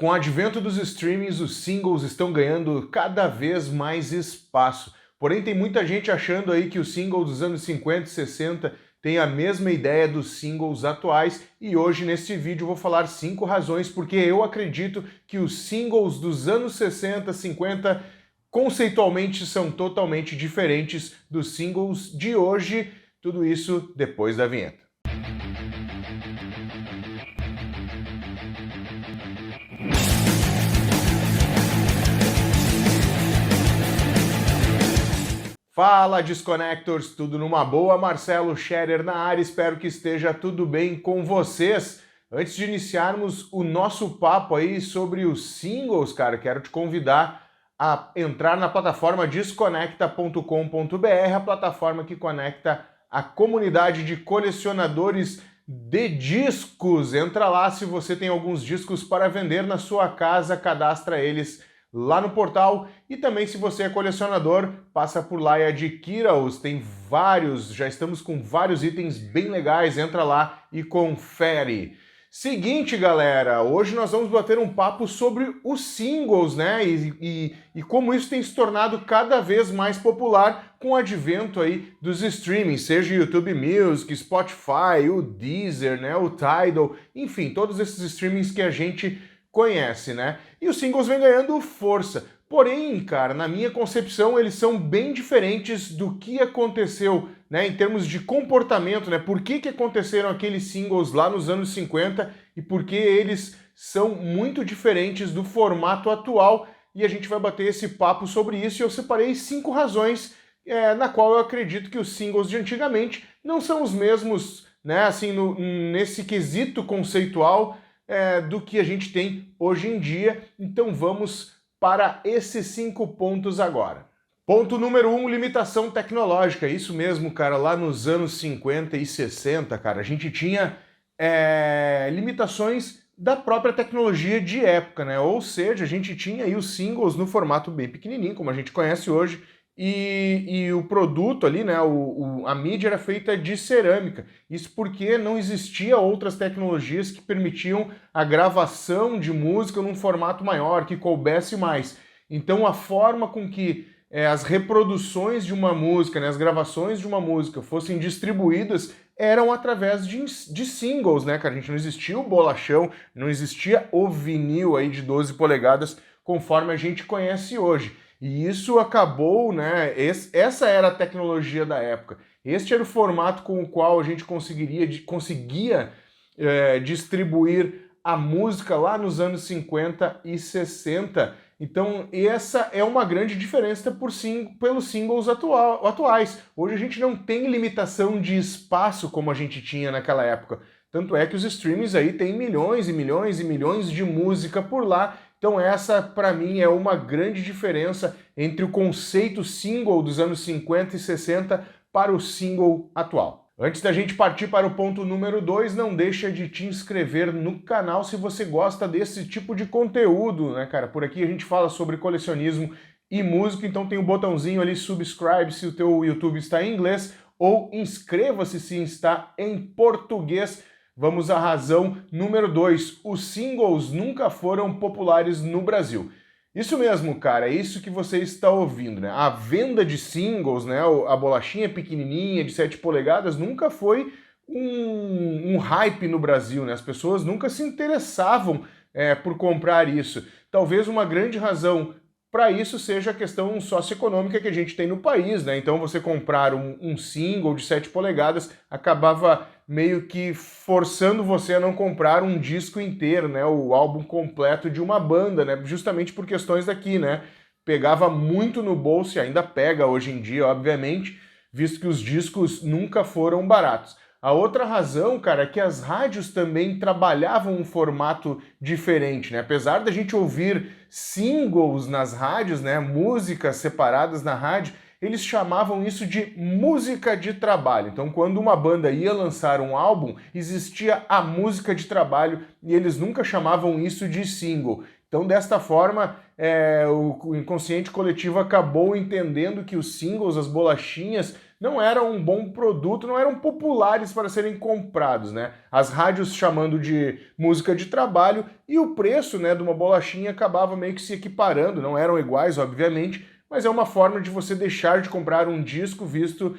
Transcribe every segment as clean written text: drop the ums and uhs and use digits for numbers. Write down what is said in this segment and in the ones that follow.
Com o advento dos streamings, os singles estão ganhando cada vez mais espaço. Porém, tem muita gente achando aí que os singles dos anos 50 e 60 têm a mesma ideia dos singles atuais, e hoje neste vídeo eu vou falar 5 razões porque eu acredito que os singles dos anos 60, 50 conceitualmente são totalmente diferentes dos singles de hoje. Tudo isso depois da vinheta. Fala, Disconnectors, tudo numa boa? Marcelo Scherer na área, espero que esteja tudo bem com vocês. Antes de iniciarmos o nosso papo aí sobre os singles, cara, quero te convidar a entrar na plataforma desconecta.com.br, a plataforma que conecta a comunidade de colecionadores de discos. Entra lá se você tem alguns discos para vender na sua casa, cadastra eles lá no portal, e também se você é colecionador, passa por lá e adquira-os, tem vários, já estamos com vários itens bem legais, entra lá e confere. Seguinte, galera, hoje nós vamos bater um papo sobre os singles, né, e como isso tem se tornado cada vez mais popular com o advento aí dos streamings, seja YouTube Music, Spotify, o Deezer, né, o Tidal, enfim, todos esses streamings que a gente conhece, né? E os singles vêm ganhando força. Porém, cara, na minha concepção, eles são bem diferentes do que aconteceu, né, em termos de comportamento, né? Por que aconteceram aqueles singles lá nos anos 50 e por que eles são muito diferentes do formato atual. E a gente vai bater esse papo sobre isso, e eu separei 5 razões na qual eu acredito que os singles de antigamente não são os mesmos, né, assim, nesse quesito conceitual, do que a gente tem hoje em dia. Então vamos para esses 5 pontos agora. Ponto número 1, limitação tecnológica. Isso mesmo, cara, lá nos anos 50 e 60, cara, a gente tinha limitações da própria tecnologia de época, né? Ou seja, a gente tinha aí os singles no formato bem pequenininho, como a gente conhece hoje, e o produto ali, né, a mídia era feita de cerâmica. Isso porque não existia outras tecnologias que permitiam a gravação de música num formato maior, que coubesse mais. Então a forma com que as reproduções de uma música, né, as gravações de uma música fossem distribuídas eram através de singles, né, cara? A gente não existia o bolachão, não existia o vinil aí de 12 polegadas conforme a gente conhece hoje. E isso acabou, né? Essa era a tecnologia da época. Este era o formato com o qual a gente conseguia distribuir a música lá nos anos 50 e 60. Então, essa é uma grande diferença pelos singles atuais. Hoje a gente não tem limitação de espaço como a gente tinha naquela época. Tanto é que os streamings aí têm milhões e milhões e milhões de música por lá. Então essa, para mim, é uma grande diferença entre o conceito single dos anos 50 e 60 para o single atual. Antes da gente partir para o ponto número 2, não deixa de te inscrever no canal se você gosta desse tipo de conteúdo, né, cara? Por aqui a gente fala sobre colecionismo e música, então tem o botãozinho ali, subscribe, se o teu YouTube está em inglês, ou inscreva-se se está em português. Vamos à razão número 2. Os singles nunca foram populares no Brasil. Isso mesmo, cara, é isso que você está ouvindo, né? A venda de singles, né, a bolachinha pequenininha de 7 polegadas nunca foi um hype no Brasil, né? As pessoas nunca se interessavam por comprar isso. Talvez uma grande razão para isso seja a questão socioeconômica que a gente tem no país, né? Então você comprar um single de 7 polegadas acabava meio que forçando você a não comprar um disco inteiro, né? O álbum completo de uma banda, né? Justamente por questões daqui, né? Pegava muito no bolso, e ainda pega hoje em dia, obviamente, visto que os discos nunca foram baratos. A outra razão, cara, é que as rádios também trabalhavam um formato diferente, né? Apesar da gente ouvir singles nas rádios, né, músicas separadas na rádio, eles chamavam isso de música de trabalho. Então, quando uma banda ia lançar um álbum, existia a música de trabalho e eles nunca chamavam isso de single. Então, desta forma, o inconsciente coletivo acabou entendendo que os singles, as bolachinhas, não eram um bom produto, não eram populares para serem comprados, né? As rádios chamando de música de trabalho e o preço, né, de uma bolachinha acabava meio que se equiparando, não eram iguais, obviamente, mas é uma forma de você deixar de comprar um disco visto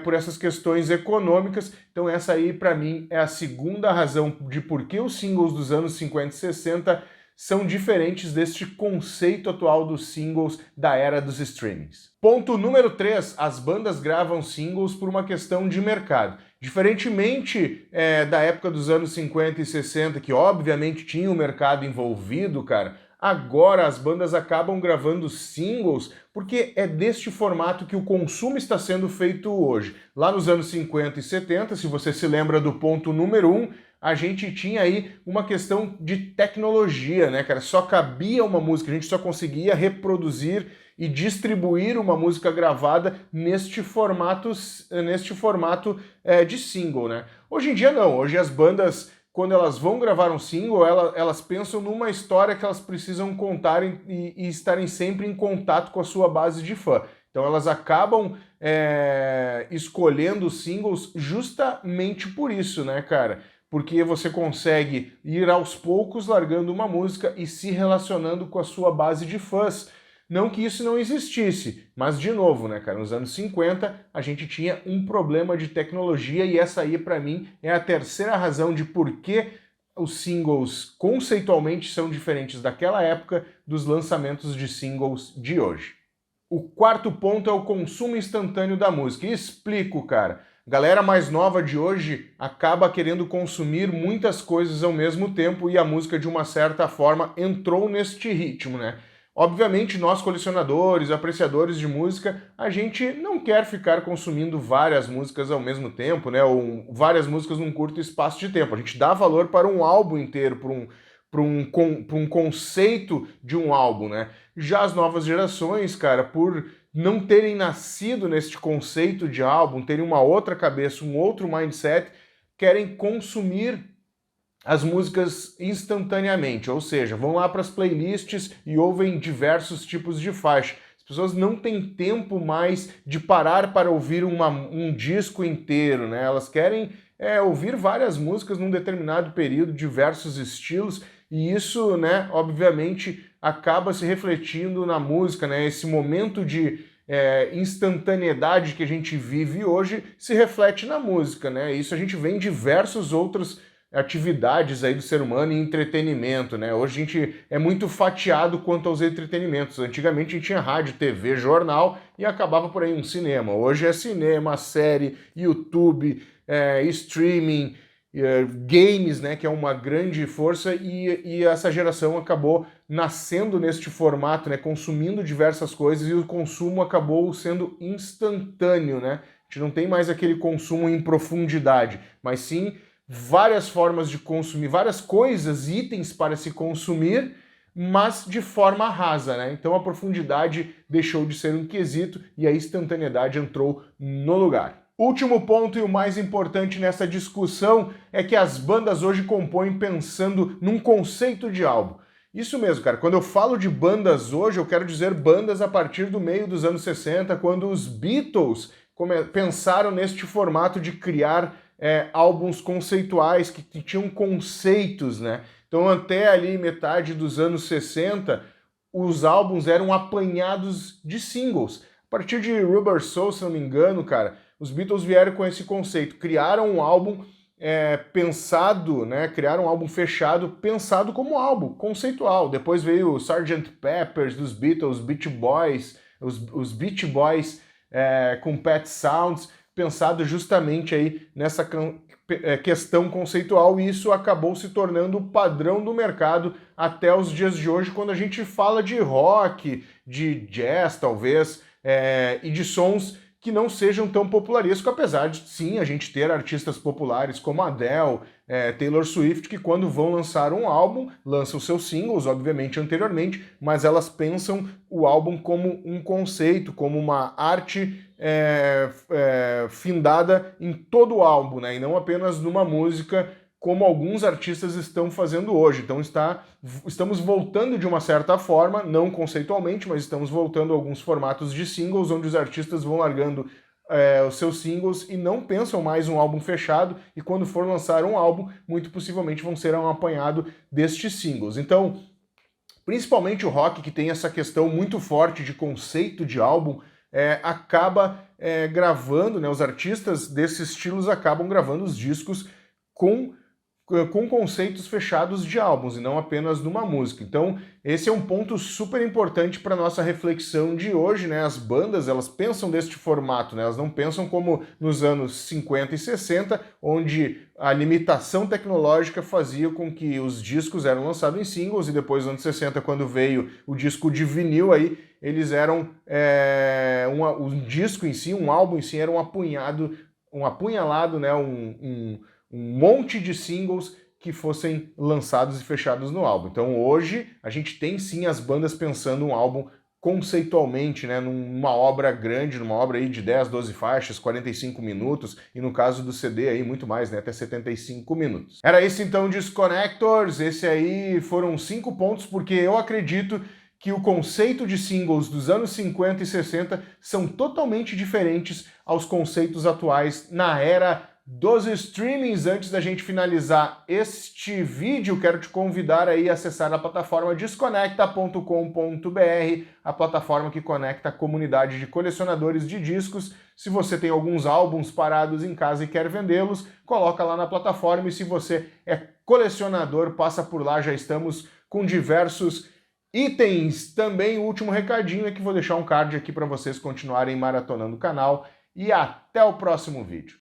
por essas questões econômicas. Então essa aí, para mim, é a segunda razão de por que os singles dos anos 50 e 60 são diferentes deste conceito atual dos singles da era dos streamings. Ponto número 3, as bandas gravam singles por uma questão de mercado. Diferentemente da época dos anos 50 e 60, que obviamente tinha o mercado envolvido, cara, agora as bandas acabam gravando singles porque é deste formato que o consumo está sendo feito hoje. Lá nos anos 50 e 70, se você se lembra do ponto número 1, a gente tinha aí uma questão de tecnologia, né, cara? Só cabia uma música, a gente só conseguia reproduzir e distribuir uma música gravada neste formato de single, né? Hoje em dia não, hoje as bandas, quando elas vão gravar um single, elas pensam numa história que elas precisam contar e estarem sempre em contato com a sua base de fã. Então elas acabam escolhendo os singles justamente por isso, né, cara? Porque você consegue ir aos poucos largando uma música e se relacionando com a sua base de fãs. Não que isso não existisse, mas de novo, né, cara, nos anos 50 a gente tinha um problema de tecnologia e essa aí, para mim, é a terceira razão de por que os singles conceitualmente são diferentes daquela época dos lançamentos de singles de hoje. O quarto ponto é o consumo instantâneo da música. E explico, cara. Galera mais nova de hoje acaba querendo consumir muitas coisas ao mesmo tempo e a música, de uma certa forma, entrou neste ritmo, né? Obviamente, nós colecionadores, apreciadores de música, a gente não quer ficar consumindo várias músicas ao mesmo tempo, né? Ou várias músicas num curto espaço de tempo. A gente dá valor para um álbum inteiro, para um conceito de um álbum, né? Já as novas gerações, cara, por não terem nascido neste conceito de álbum, terem uma outra cabeça, um outro mindset, querem consumir as músicas instantaneamente, ou seja, vão lá para as playlists e ouvem diversos tipos de faixa. As pessoas não têm tempo mais de parar para ouvir um disco inteiro, né? Elas querem ouvir várias músicas num determinado período, diversos estilos, e isso, né, obviamente, acaba se refletindo na música, né? Esse momento de instantaneidade que a gente vive hoje se reflete na música, né? Isso a gente vê em diversos outros atividades aí do ser humano e entretenimento, né? Hoje a gente é muito fatiado quanto aos entretenimentos. Antigamente a gente tinha rádio, TV, jornal e acabava por aí um cinema. Hoje é cinema, série, YouTube, streaming, games, né? Que é uma grande força e essa geração acabou nascendo neste formato, né? Consumindo diversas coisas e o consumo acabou sendo instantâneo, né? A gente não tem mais aquele consumo em profundidade, mas sim várias formas de consumir, várias coisas, itens para se consumir, mas de forma rasa, né? Então a profundidade deixou de ser um quesito e a instantaneidade entrou no lugar. Último ponto e o mais importante nessa discussão é que as bandas hoje compõem pensando num conceito de álbum. Isso mesmo, cara. Quando eu falo de bandas hoje, eu quero dizer bandas a partir do meio dos anos 60, quando os Beatles pensaram neste formato de criar álbuns conceituais que tinham conceitos, né? Então até ali metade dos anos 60, os álbuns eram apanhados de singles. A partir de Rubber Soul, se não me engano, cara, os Beatles vieram com esse conceito, criaram um álbum pensado, né? Criaram um álbum fechado, pensado como álbum, conceitual. Depois veio o Sgt. Pepper's dos Beatles, Beach Boys, os Beach Boys com Pet Sounds, pensado justamente aí nessa questão conceitual, e isso acabou se tornando o padrão do mercado até os dias de hoje, quando a gente fala de rock, de jazz, talvez, e de sons que não sejam tão popularescos, apesar de, sim, a gente ter artistas populares como Adele, Taylor Swift, que quando vão lançar um álbum, lançam seus singles, obviamente, anteriormente, mas elas pensam o álbum como um conceito, como uma arte findada em todo o álbum, né? E não apenas numa música, como alguns artistas estão fazendo hoje. Então estamos voltando de uma certa forma, não conceitualmente, mas estamos voltando a alguns formatos de singles, onde os artistas vão largando os seus singles e não pensam mais um álbum fechado, e quando for lançar um álbum, muito possivelmente vão ser um apanhado destes singles. Então, principalmente o rock, que tem essa questão muito forte de conceito de álbum, acaba gravando, né, os artistas desses estilos acabam gravando os discos com conceitos fechados de álbuns e não apenas numa música. Então, esse é um ponto super importante para nossa reflexão de hoje, né? As bandas, elas pensam deste formato, né? Elas não pensam como nos anos 50 e 60, onde a limitação tecnológica fazia com que os discos eram lançados em singles, e depois nos anos 60, quando veio o disco de vinil, aí eles eram um disco em si, um álbum em si, era um apunhalado, né? Um monte de singles que fossem lançados e fechados no álbum. Então hoje a gente tem sim as bandas pensando um álbum conceitualmente, né, numa obra grande, numa obra aí de 10, 12 faixas, 45 minutos, e no caso do CD aí muito mais, né, até 75 minutos. Era isso então, Disconnectors, esse aí foram 5 pontos, porque eu acredito que o conceito de singles dos anos 50 e 60 são totalmente diferentes aos conceitos atuais na era dos streamings. Antes da gente finalizar este vídeo, quero te convidar aí a acessar a plataforma desconecta.com.br, a plataforma que conecta a comunidade de colecionadores de discos. Se você tem alguns álbuns parados em casa e quer vendê-los, coloca lá na plataforma, e se você é colecionador, passa por lá, já estamos com diversos itens. Também o último recadinho é que vou deixar um card aqui para vocês continuarem maratonando o canal, e até o próximo vídeo.